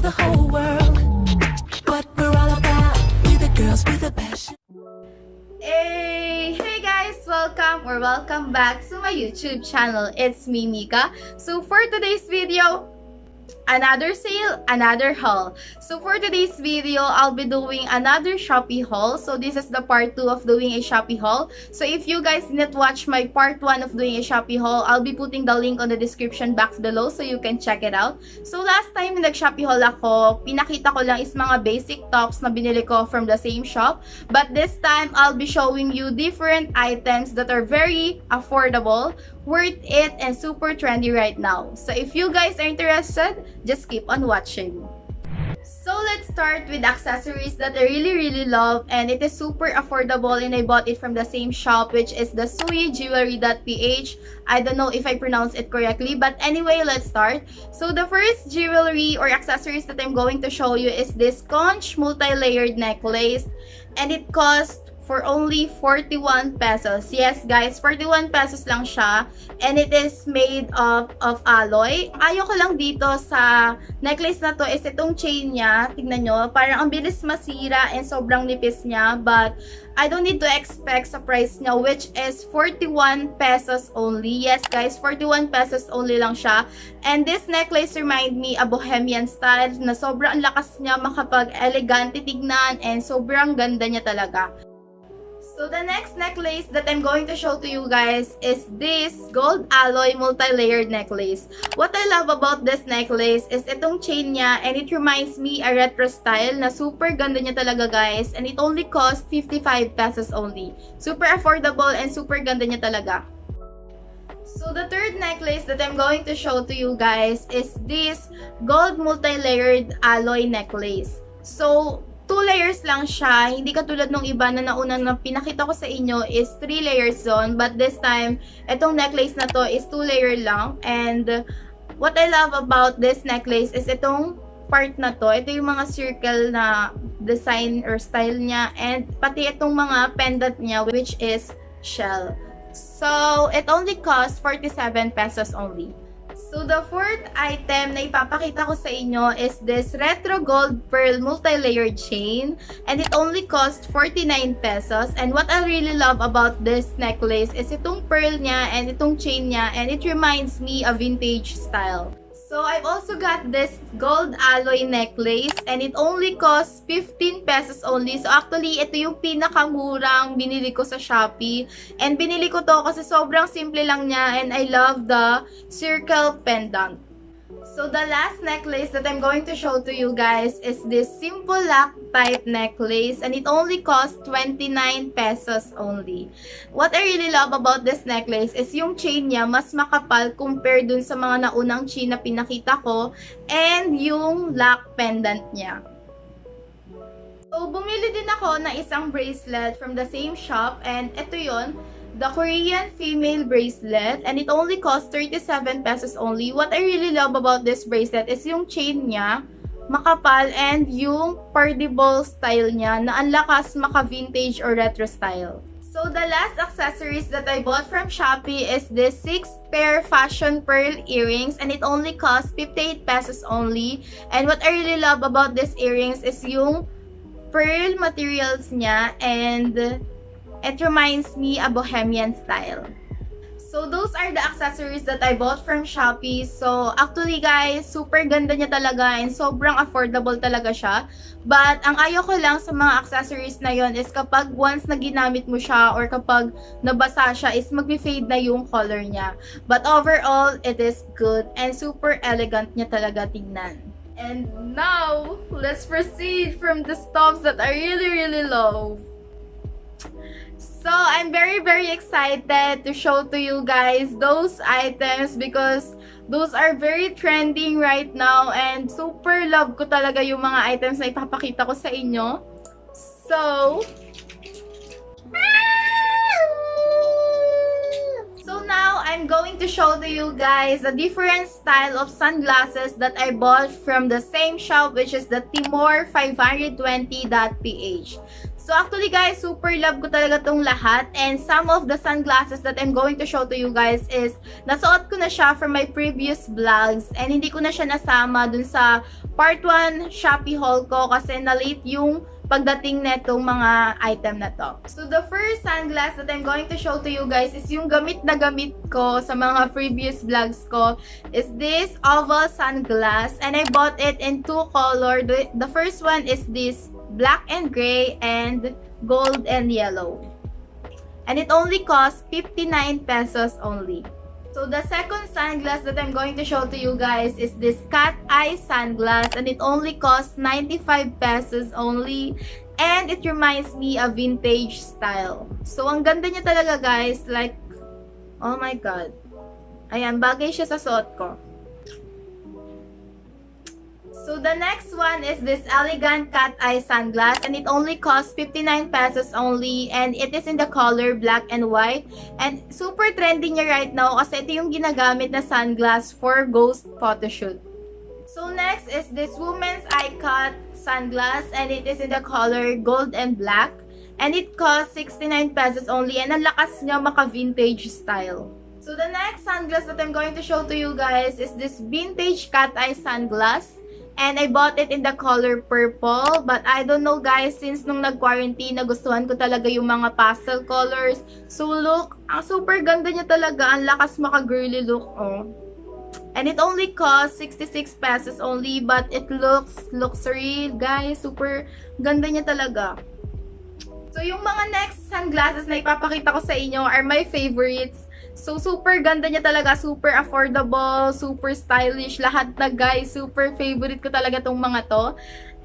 the whole world. What we're all about, we the girls with a passion. Hey guys, welcome back to my YouTube channel. It's me, Mika. So for today's video, another sale, another haul. So for today's video, I'll be doing another Shopee haul. So this is the part 2 of doing a Shopee haul. So if you guys didn't watch my part 1 of doing a Shopee haul, I'll be putting the link on the description box below so you can check it out. So last time nag-Shopee haul ako, pinakita ko lang is mga basic tops na binili ko from the same shop. But this time, I'll be showing you different items that are very affordable, worth it, and super trendy right now. So if you guys are interested, just keep on watching. So let's start with accessories that I really love, and it is super affordable, and I bought it from the same shop, which is the suijewelry.ph. I don't know if I pronounce it correctly, but anyway, let's start. So the first jewelry or accessories that I'm going to show you is this conch multi-layered necklace, and it costs for only 41 pesos. Yes guys, 41 pesos lang siya, and it is made of alloy. Ayaw ko lang dito sa necklace na to is itong chain niya. Tignan nyo, parang ang bilis masira and sobrang nipis niya, but I don't need to expect sa price niya, which is 41 pesos only. Yes guys, 41 pesos only lang siya. And this necklace remind me a bohemian style na sobrang lakas niya makapag-elegante tignan, and sobrang ganda niya talaga. So the next necklace that I'm going to show to you guys is this gold alloy multi-layered necklace. What I love about this necklace is itong chain niya, and it reminds me a retro style na super ganda niya talaga guys, and it only costs 55 pesos only. Super affordable and super ganda niya talaga. So the third necklace that I'm going to show to you guys is this gold multi-layered alloy necklace. So 2 layers lang siya, hindi katulad nung iba na nauna na pinakita ko sa inyo is 3 layers zone, but this time, itong necklace na to is 2 layer lang. And what I love about this necklace is itong part na to, ito yung mga circle na design or style niya, and pati itong mga pendant niya, which is shell. So it only costs 47 pesos only. So the fourth item na ipapakita ko sa inyo is this retro gold pearl multi-layered chain, and it only costs 49 pesos. And what I really love about this necklace is itong pearl niya and itong chain niya, and it reminds me a vintage style. So I've also got this gold alloy necklace, and it only costs 15 pesos only. So actually, ito yung pinakamurang binili ko sa Shopee. And binili ko to kasi sobrang simple lang niya, and I love the circle pendant. So the last necklace that I'm going to show to you guys is this simple lock type necklace, and it only costs 29 pesos only. What I really love about this necklace is yung chain niya mas makapal compared dun sa mga naunang chain na pinakita ko, and yung lock pendant niya. So bumili din ako ng isang bracelet from the same shop, and ito yon, the Korean female bracelet, and it only costs 37 pesos only. What I really love about this bracelet is yung chain niya, makapal, and yung party-ball style niya na ang lakas maka-vintage or retro style. So the last accessories that I bought from Shopee is this 6-pair fashion pearl earrings, and it only costs 58 pesos only. And what I really love about these earrings is yung pearl materials niya, and it reminds me a bohemian style. So those are the accessories that I bought from Shopee. So actually guys, super ganda niya talaga, and sobrang affordable talaga siya. But ang ayaw ko lang sa mga accessories na yon is kapag once na ginamit mo siya or kapag nabasa siya is mag-fade na yung color niya. But overall, it is good and super elegant niya talaga tignan. And now, let's proceed from the stuffs that I really love. So, I'm very excited to show to you guys those items because those are very trending right now, and super love ko talaga yung mga items na ipapakita ko sa inyo. So now, I'm going to show to you guys a different style of sunglasses that I bought from the same shop, which is the Timor520.ph. So actually guys, super love ko talaga tong lahat, and some of the sunglasses that I'm going to show to you guys is nasuot ko na siya from my previous vlogs, and hindi ko na siya nasama dun sa part 1 Shopee haul ko kasi na-late yung pagdating netong mga item na to. So the first sunglass that I'm going to show to you guys is yung gamit na gamit ko sa mga previous vlogs ko is this oval sunglass, and I bought it in 2 color. The first one is this black and gray and gold and yellow, and it only costs 59 pesos only. So the second sunglass that I'm going to show to you guys is this cat eye sunglass, and it only costs 95 pesos only, and it reminds me of vintage style. So ang ganda niya talaga guys, like oh my god, ayan, bagay siya sa suot ko. So the next one is this elegant cat eye sunglass, and it only costs 59 pesos only, and it is in the color black and white, and super trendy niya right now kasi ito yung ginagamit na sunglass for ghost photoshoot. So next is this woman's eye cut sunglass, and it is in the color gold and black, and it costs 69 pesos only, and ang lakas niya maka vintage style. So the next sunglass that I'm going to show to you guys is this vintage cat eye sunglass. And I bought it in the color purple. But I don't know guys, since nung nag-quarantine, nagustuhan ko talaga yung mga pastel colors. So look, ang super ganda niya talaga. Ang lakas maka-girly look, oh. And it only costs 66 pesos only. But it looks luxury, guys. Super ganda niya talaga. So yung mga next sunglasses na ipapakita ko sa inyo are my favorites. So, super ganda niya talaga, super affordable, super stylish, lahat na guys, super favorite ko talaga tong mga to.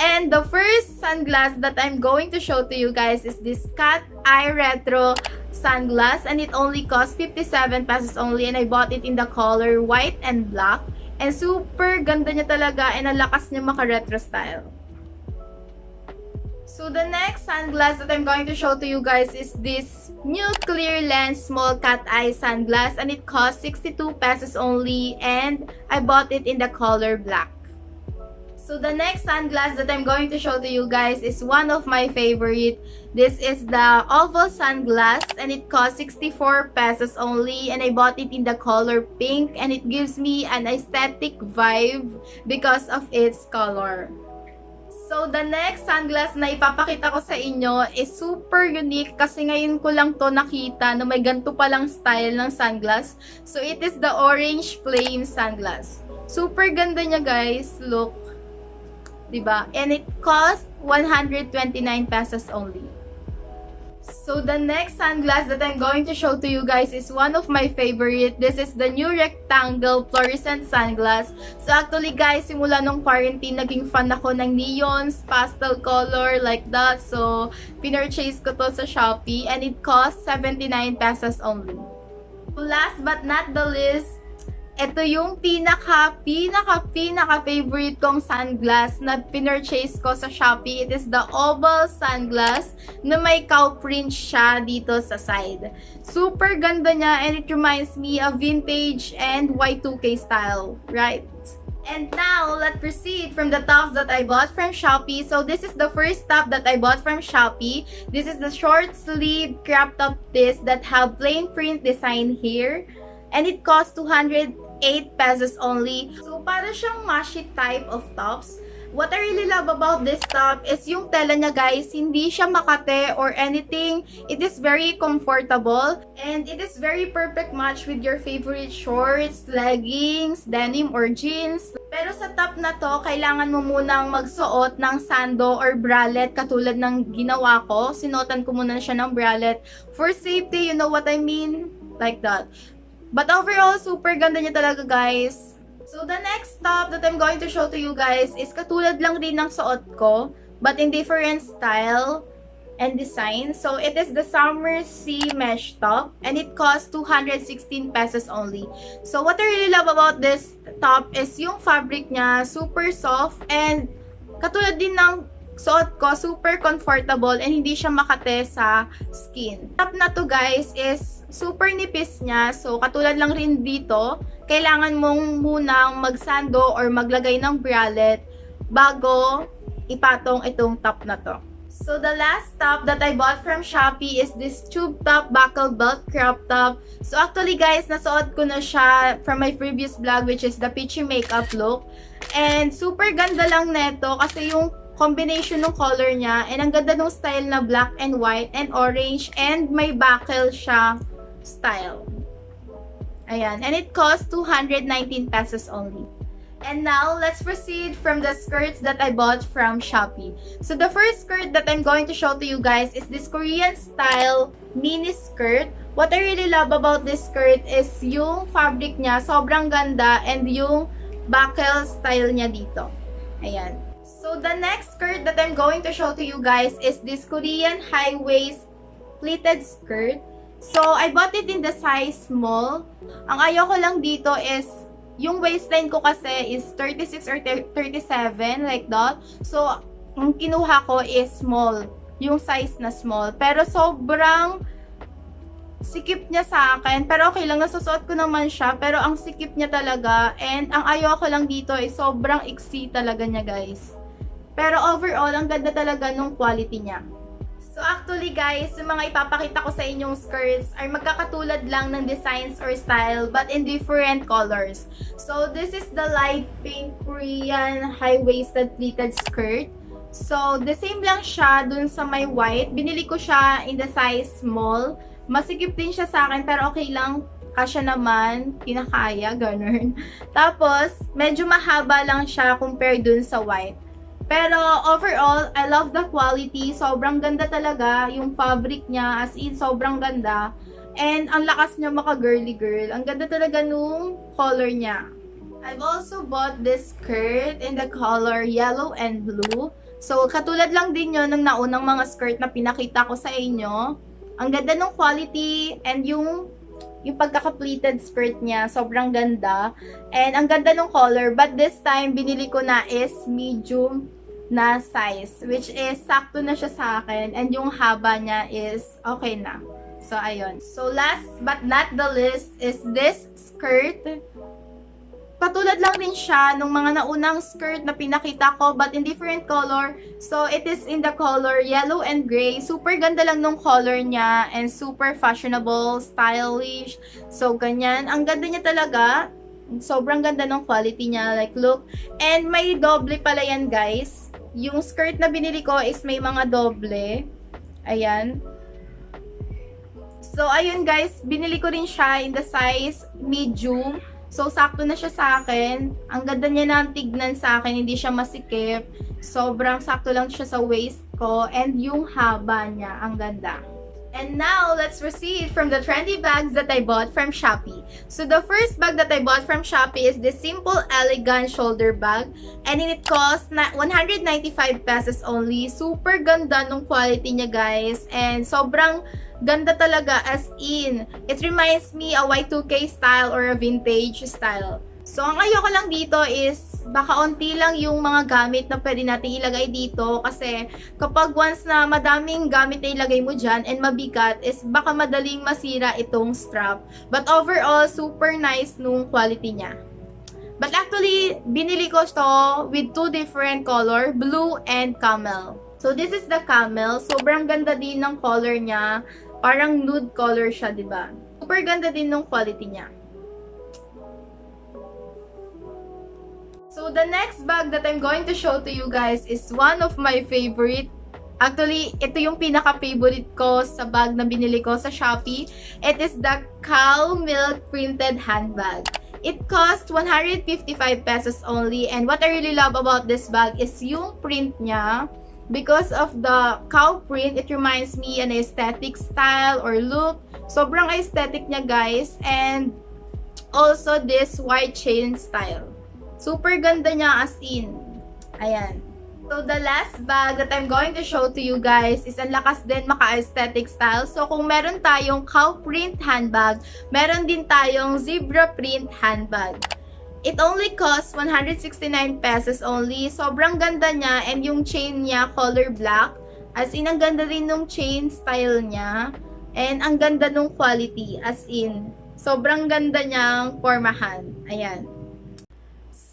And the first sunglass that I'm going to show to you guys is this cat eye retro sunglass, and it only costs 57 pesos only, and I bought it in the color white and black. And super ganda niya talaga, and ang lakas niya maka-retro style. So the next sunglass that I'm going to show to you guys is this new clear lens small cat eye sunglass, and it costs 62 pesos only, and I bought it in the color black. So the next sunglass that I'm going to show to you guys is one of my favorite. This is the oval sunglass, and it costs 64 pesos only, and I bought it in the color pink, and it gives me an aesthetic vibe because of its color. So, the next sunglass na ipapakita ko sa inyo is super unique kasi ngayon ko lang to nakita na may ganito palang style ng sunglass. So, it is the orange flame sunglass. Super ganda niya guys. Look. Diba? And it costs 129 pesos only. So, the next sunglass that I'm going to show to you guys is one of my favorite. This is the new rectangle fluorescent sunglass. So, actually guys, simula nung quarantine, naging fan ako ng neons, pastel color, like that. So, pinurchase ko to sa Shopee, and it costs 79 pesos only. Last but not the least, ito yung pinaka favorite kong sunglass na pinurchase ko sa Shopee. It is the oval sunglass na may cow print siya dito sa side. Super ganda niya, and it reminds me of vintage and Y2K style, right? And now, let's proceed from the tops that I bought from Shopee. So, this is the first top that I bought from Shopee. This is the short sleeve crop top piece that have plain print design here. And it costs 208 pesos only. So, para siyang mashi type of tops. What I really love about this top is yung tela niya guys, hindi siya makate or anything. It is very comfortable, and it is very perfect match with your favorite shorts, leggings, denim, or jeans. Pero sa top na to, kailangan mo munang magsuot ng sando or bralette katulad ng ginawa ko. Sinuotan ko muna siya ng bralette. For safety, you know what I mean? Like that. But overall, super ganda niya talaga guys. So, the next top that I'm going to show to you guys is katulad lang rin ng suot ko, but in different style and design. So, it is the Summer Sea Mesh top, and it costs 216 pesos only. So, what I really love about this top is yung fabric niya, super soft, and katulad din ng suot ko, super comfortable, and hindi siya makate sa skin. Top na to guys is super nipis niya. So, katulad lang rin dito, kailangan mong munang magsando or maglagay ng bralette bago ipatong itong top na to. So the last top that I bought from Shopee is this tube top buckle belt crop top. So actually guys, nasuot ko na siya from my previous vlog, which is the peachy makeup look. And super ganda lang neto kasi yung combination ng color niya, and ang ganda ng style na black and white and orange, and may buckle siya style. Ayan, and it costs 219 pesos only. And now, let's proceed from the skirts that I bought from Shopee. So the first skirt that I'm going to show to you guys is this Korean style mini skirt. What I really love about this skirt is yung fabric niya, sobrang ganda, and yung buckle style niya dito. Ayan. So the next skirt that I'm going to show to you guys is this Korean high waist pleated skirt. So I bought it in the size small. Ang ayaw ko lang dito is yung waistline ko kasi is 36 or 37 like that. So ang kinuha ko is small, yung size na small. Pero sobrang sikip niya sa akin. Pero okay lang, nasusuot ko naman siya. Pero ang sikip niya talaga. And ang ayaw ko lang dito is sobrang iksi talaga niya guys. Pero overall, ang ganda talaga nung quality niya. So actually guys, yung mga ipapakita ko sa inyong skirts ay magkakatulad lang ng designs or style but in different colors. So this is the light pink Korean high-waisted pleated skirt. So the same lang siya dun sa may white. Binili ko siya in the size small. Masikip din siya sa akin pero okay lang. Kasya naman, kinakaya, ganun. Tapos, medyo mahaba lang siya compared dun sa white. Pero overall, I love the quality. Sobrang ganda talaga. Yung fabric niya, as in, sobrang ganda. And ang lakas niya maka-girly girl. Ang ganda talaga nung color niya. I've also bought this skirt in the color yellow and blue. So, katulad lang din yun ng naunang mga skirt na pinakita ko sa inyo. Ang ganda nung quality and yung pagkaka-pleated skirt niya, sobrang ganda. And ang ganda ng color. But this time, binili ko na is medium na size. Which is, sakto na siya sa akin. And yung haba niya is okay na. So, ayun. So, last but not the least is this skirt. Katulad lang din siya nung mga naunang skirt na pinakita ko but in different color. So, it is in the color yellow and gray. Super ganda lang nung color niya and super fashionable, stylish. So, ganyan. Ang ganda niya talaga. Sobrang ganda ng quality niya. Like, look. And may doble pala yan, guys. Yung skirt na binili ko is may mga doble. Ayan. So, ayun guys. Binili ko rin siya in the size medium. So, sakto na siya sa akin. Ang ganda niya na tignan sa akin. Hindi siya masikip. Sobrang sakto lang siya sa waist ko. And yung haba niya. Ang ganda. And now, let's proceed from the trendy bags that I bought from Shopee. So, the first bag that I bought from Shopee is this simple, elegant shoulder bag. And it costs 195 pesos only. Super ganda nung quality niya, guys. And sobrang ganda talaga, as in. It reminds me a Y2K style or a vintage style. So, ang ayoko lang dito is baka onti lang yung mga gamit na pwede natin ilagay dito kasi kapag once na madaming gamit na ilagay mo dyan and mabigat is baka madaling masira itong strap. But overall, super nice nung quality niya. But actually, binili ko ito with two different color, blue and camel. So this is the camel. Sobrang ganda din ng color niya. Parang nude color siya, diba? Super ganda din nung quality niya. So, the next bag that I'm going to show to you guys is one of my favorite. Actually, ito yung pinaka-favorite ko sa bag na binili ko sa Shopee. It is the cow milk printed handbag. It costs 155 pesos only. And what I really love about this bag is yung print niya. Because of the cow print, it reminds me an aesthetic style or look. Sobrang aesthetic niya, guys. And also this white chain style. Super ganda niya, as in. Ayan. So, the last bag that I'm going to show to you guys is ang lakas din maka-aesthetic style. So, kung meron tayong cow print handbag, meron din tayong zebra print handbag. It only costs 169 pesos only. Sobrang ganda niya and yung chain niya color black. As in, ang ganda rin nung chain style niya. And ang ganda nung quality. As in, sobrang ganda niyang pormahan. Ayan.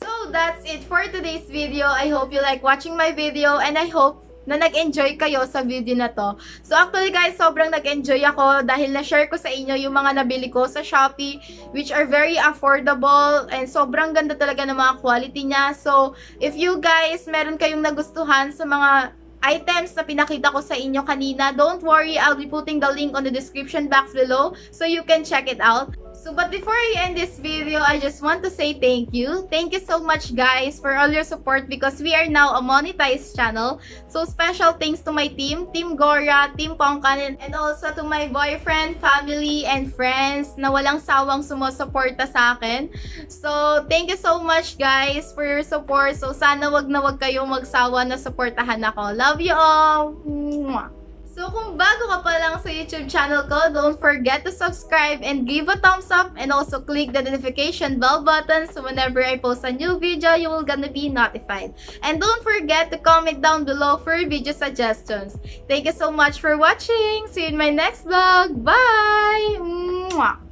So, that's it for today's video. I hope you like watching my video and I hope na nag-enjoy kayo sa video na to. So actually guys, sobrang nag-enjoy ako dahil na-share ko sa inyo yung mga nabili ko sa Shopee, which are very affordable and sobrang ganda talaga ng mga quality niya. So if you guys meron kayong nagustuhan sa mga items na pinakita ko sa inyo kanina, don't worry, I'll be putting the link on the description box below so you can check it out. So, but before I end this video, I just want to say thank you. Thank you so much guys for all your support because we are now a monetized channel. So, special thanks to my team, Team Gora, Team Pongkan, and also to my boyfriend, family, and friends na walang sawang sumusuporta sa akin. So, thank you so much guys for your support. So, sana wag na wag kayong magsawa na suportahan ako. Love you all! Mwah! So, kung bago ka pa lang sa YouTube channel ko, don't forget to subscribe and give a thumbs up and also click the notification bell button so whenever I post a new video, you will gonna be notified. And don't forget to comment down below for video suggestions. Thank you so much for watching. See you in my next vlog. Bye! Mwah!